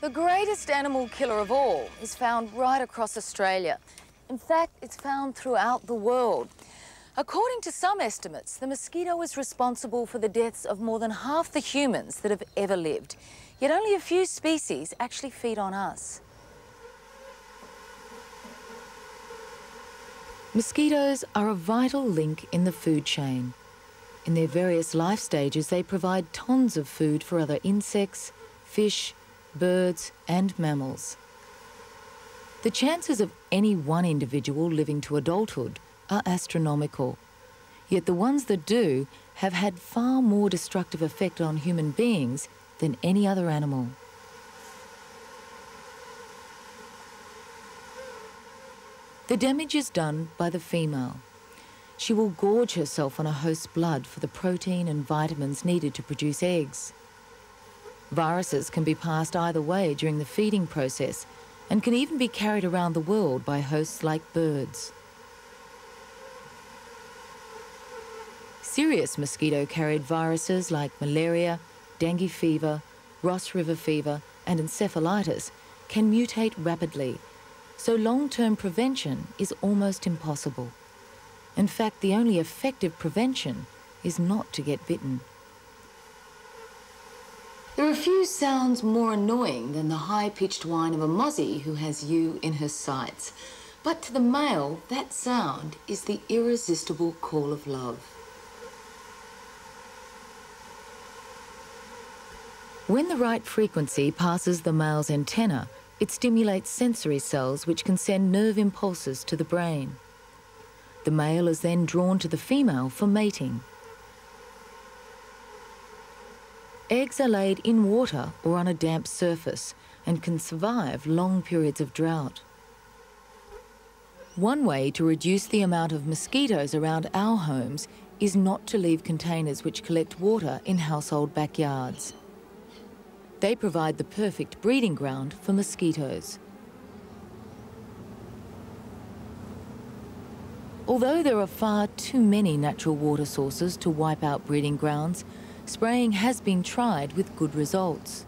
The greatest animal killer of all is found right across Australia. In fact, it's found throughout the world. According to some estimates, the mosquito is responsible for the deaths of more than half the humans that have ever lived. Yet only a few species actually feed on us. Mosquitoes are a vital link in the food chain. In their various life stages, they provide tons of food for other insects, fish, birds and mammals. The chances of any one individual living to adulthood are astronomical, yet the ones that do have had far more destructive effect on human beings than any other animal. The damage is done by the female. She will gorge herself on a host's blood for the protein and vitamins needed to produce eggs. Viruses can be passed either way during the feeding process and can even be carried around the world by hosts like birds. Serious mosquito-carried viruses like malaria, dengue fever, Ross River fever and encephalitis can mutate rapidly, so long-term prevention is almost impossible. In fact, the only effective prevention is not to get bitten. There are few sounds more annoying than the high-pitched whine of a mozzie who has you in her sights. But to the male, that sound is the irresistible call of love. When the right frequency passes the male's antenna, it stimulates sensory cells which can send nerve impulses to the brain. The male is then drawn to the female for mating. Eggs are laid in water or on a damp surface and can survive long periods of drought. One way to reduce the amount of mosquitoes around our homes is not to leave containers which collect water in household backyards. They provide the perfect breeding ground for mosquitoes. Although there are far too many natural water sources to wipe out breeding grounds, spraying has been tried with good results.